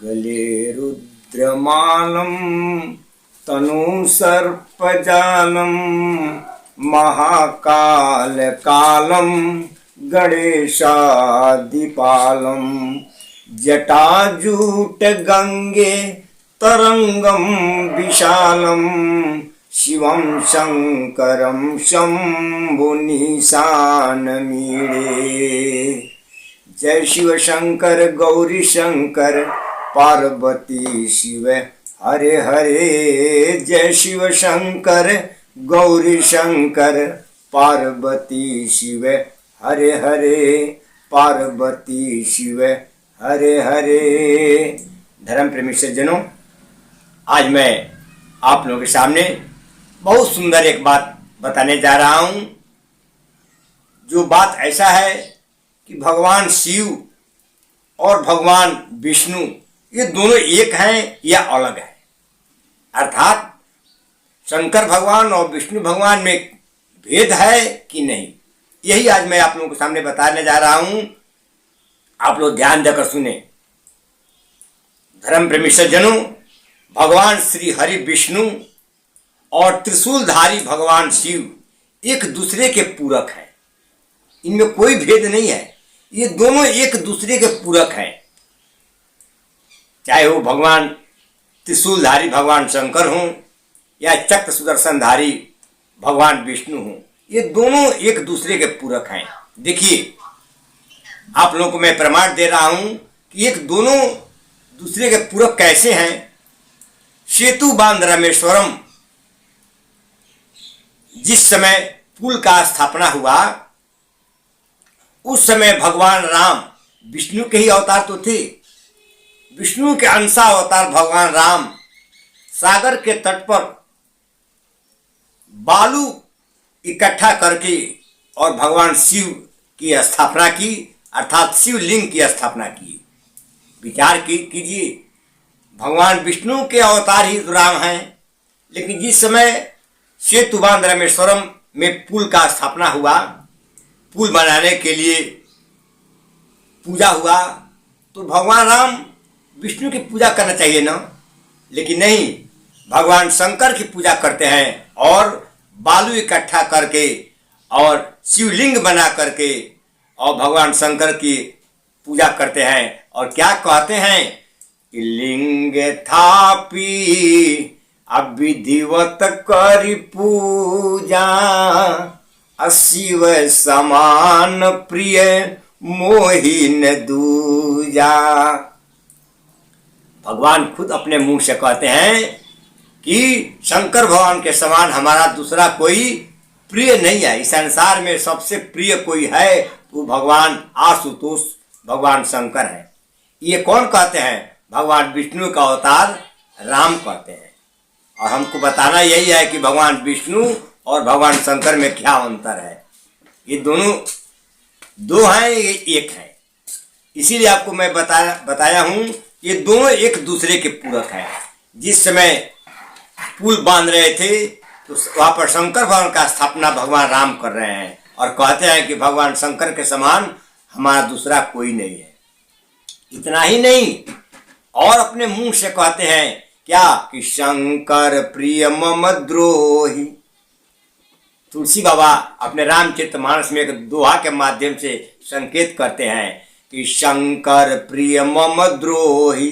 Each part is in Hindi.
गले रुद्रमालं तनु सर्पजालं महाकालकालं गणेशादिपालं जटाजूटगंगे तरंगं विशालं शिवं शंकरं शंभुनिशानमीडे। जय शिव शंकर गौरी शंकर पार्वती शिव हरे हरे। जय शिव शंकर गौरी शंकर पार्वती शिव हरे हरे, पार्वती शिव हरे हरे। धर्म प्रेमी सज्जनों, आज मैं आप लोगों के सामने बहुत सुंदर एक बात बताने जा रहा हूं। जो बात ऐसा है कि भगवान शिव और भगवान विष्णु ये दोनों एक हैं या अलग हैं, अर्थात शंकर भगवान और विष्णु भगवान में भेद है कि नहीं, यही आज मैं आप लोगों के सामने बताने जा रहा हूं। आप लोग ध्यान देकर सुने। धर्म प्रेमी सज्जनों, भगवान श्री हरि विष्णु और त्रिशूलधारी भगवान शिव एक दूसरे के पूरक हैं, इनमें कोई भेद नहीं है। ये दोनों एक दूसरे के पूरक हैं, चाहे वो भगवान त्रिशूलधारी भगवान शंकर हों या चक्र सुदर्शनधारी भगवान विष्णु हों, ये दोनों एक दूसरे के पूरक हैं। देखिए, आप लोगों को मैं प्रमाण दे रहा हूं कि एक दोनों दूसरे के पूरक कैसे हैं। सेतु बांध रामेश्वरम, जिस समय पुल का स्थापना हुआ उस समय भगवान राम विष्णु के ही अवतार तो थे। विष्णु के अंशा अवतार भगवान राम सागर के तट पर बालू इकट्ठा करके और भगवान शिव की स्थापना की, अर्थात शिवलिंग की स्थापना की। विचार कीजिए, भगवान विष्णु के अवतार ही तो राम हैं, लेकिन जिस समय सेतु बांध रामेश्वरम में पुल का स्थापना हुआ, पुल बनाने के लिए पूजा हुआ, तो भगवान राम विष्णु की पूजा करना चाहिए ना, लेकिन नहीं, भगवान शंकर की पूजा करते हैं और बालू इकट्ठा करके और शिवलिंग बना करके और भगवान शंकर की पूजा करते हैं। और क्या कहते हैं, लिंग थापी अविधिवत करि पूजा, शिव समान प्रिय मोहिन दूजा। भगवान खुद अपने मुंह से कहते हैं कि शंकर भगवान के समान हमारा दूसरा कोई प्रिय नहीं है। इस संसार में सबसे प्रिय कोई है तो भगवान आशुतोष भगवान शंकर है। ये कौन कहते हैं? भगवान विष्णु का अवतार राम कहते हैं। और हमको बताना यही है कि भगवान विष्णु और भगवान शंकर में क्या अंतर है। ये दोनों दो हैं, ये एक है। इसीलिए आपको मैं बताया हूं, ये दोनों एक दूसरे के पूरक हैं। जिस समय पुल बांध रहे थे तो वहां पर शंकर भगवान का स्थापना भगवान राम कर रहे हैं और कहते हैं कि भगवान शंकर के समान हमारा दूसरा कोई नहीं है। इतना ही नहीं, और अपने मुंह से कहते हैं क्या कि शंकर प्रिय मम द्रोही। तुलसी बाबा अपने रामचरितमानस में एक दोहा के माध्यम से संकेत करते हैं कि शंकर प्रिय मम द्रोही,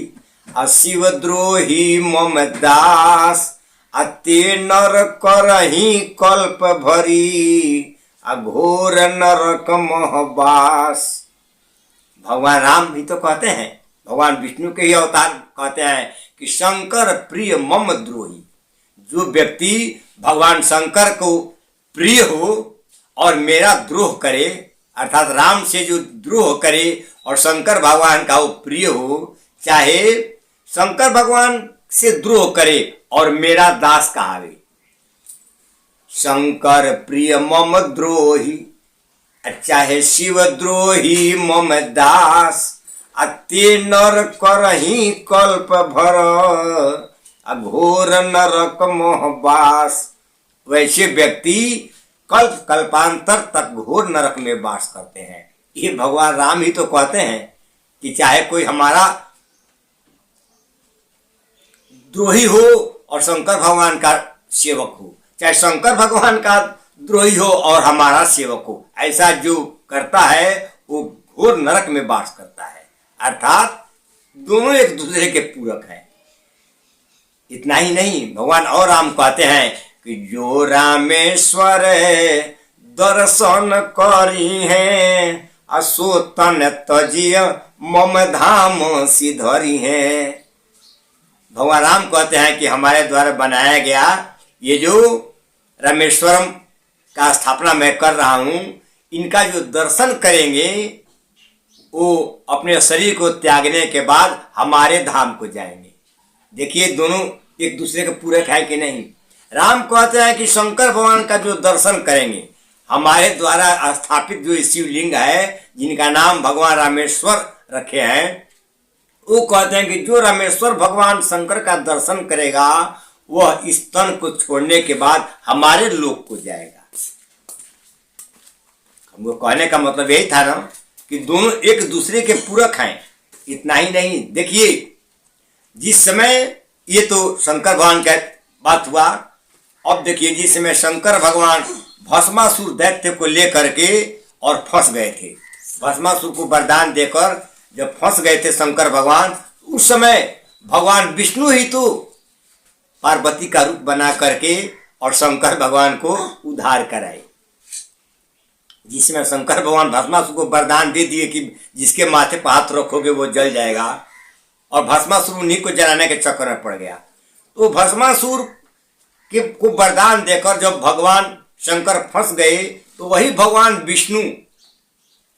शिव द्रोही मम दास, अते नर करही कल्प भरी, अघोर नरक महबास। भगवान राम भी तो कहते हैं, भगवान विष्णु के ही अवतार कहते हैं कि शंकर प्रिय मम द्रोही। जो व्यक्ति भगवान शंकर को प्रिय हो और मेरा द्रोह करे, अर्थात राम से जो द्रोह करे और शंकर भगवान का वो प्रिय हो, चाहे शंकर भगवान से द्रोह करे और मेरा दास कहावे। शंकर प्रिय मम द्रोही, चाहे शिव द्रोही मम दास, अते नर करही कल्प भर, अघोर नरक मोहबास। वैसे व्यक्ति कल्प कल्पांतर तक घोर नरक में वास करते हैं। ये भगवान राम ही तो कहते हैं कि चाहे कोई हमारा द्रोही हो और शंकर भगवान का सेवक हो, चाहे शंकर भगवान का द्रोही हो और हमारा सेवक हो, ऐसा जो करता है वो घोर नरक में वास करता है। अर्थात दोनों एक दूसरे के पूरक हैं। इतना ही नहीं, भगवान और राम कहते हैं कि जो रामेश्वर दर्शन करी है असो तन तजिय मम धाम सिधरी है। भगवान राम कहते हैं कि हमारे द्वारा बनाया गया ये जो रामेश्वरम का स्थापना मैं कर रहा हूँ, इनका जो दर्शन करेंगे वो अपने शरीर को त्यागने के बाद हमारे धाम को जाएंगे। देखिए दोनों एक दूसरे के पूरक है कि नहीं। राम कहते हैं कि शंकर भगवान का जो दर्शन करेंगे, हमारे द्वारा स्थापित जो शिवलिंग है जिनका नाम भगवान रामेश्वर रखे हैं, वो कहते हैं कि जो रामेश्वर भगवान शंकर का दर्शन करेगा वह इस तन को छोड़ने के बाद हमारे लोक को जाएगा। हमको कहने का मतलब यही था ना कि दोनों एक दूसरे के पूरक हैं। इतना ही नहीं, देखिए जिस समय ये तो शंकर भगवान का बात हुआ, अब देखिए जिस समय शंकर भगवान भस्मासुर दैत्य को लेकर के और फंस गए थे, भस्मासुर को वरदान देकर जब फंस गए थे शंकर भगवान, उस समय भगवान विष्णु ही तो पार्वती का रूप बना करके और शंकर भगवान को उद्धार कराए। जिसमें शंकर भगवान भस्मासुर को वरदान दे दिए कि जिसके माथे पर हाथ रखोगे वो जल जाएगा, और भस्मासुर उन्हीं को जलाने के चक्कर में पड़ गया। तो भस्मासुर के को वरदान देकर जब भगवान शंकर फंस गए, तो वही भगवान विष्णु,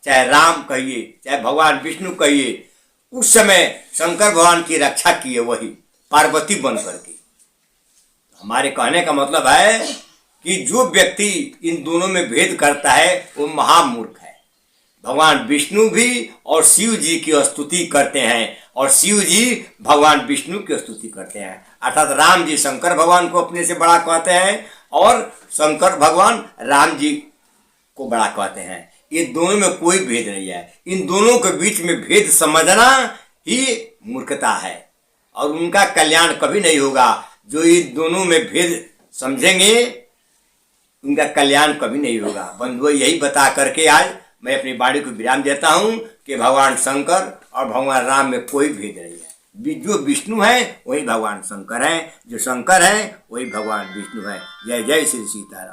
चाहे राम कहिए चाहे भगवान विष्णु कहिए, उस समय शंकर भगवान की रक्षा किए वही पार्वती बन करके। हमारे कहने का मतलब है कि जो व्यक्ति इन दोनों में भेद करता है वो महामूर्ख है। भगवान विष्णु भी और शिव जी की स्तुति करते हैं और शिव जी भगवान विष्णु की स्तुति करते हैं। अर्थात राम जी शंकर भगवान को अपने से बड़ा कहते हैं और शंकर भगवान राम जी को बड़ा कहते हैं। ये दोनों में कोई भेद नहीं है। इन दोनों के बीच में भेद समझना ही मूर्खता है और उनका कल्याण कभी नहीं होगा। जो इन दोनों में भेद समझेंगे उनका कल्याण कभी नहीं होगा। बंधुओं, यही बता करके आज मैं अपनी वाणी को विराम देता हूँ कि भगवान शंकर और भगवान राम में कोई भेद नहीं है। जो विष्णु है वही भगवान शंकर है, जो शंकर है वही भगवान विष्णु है। जय जय श्री सीताराम।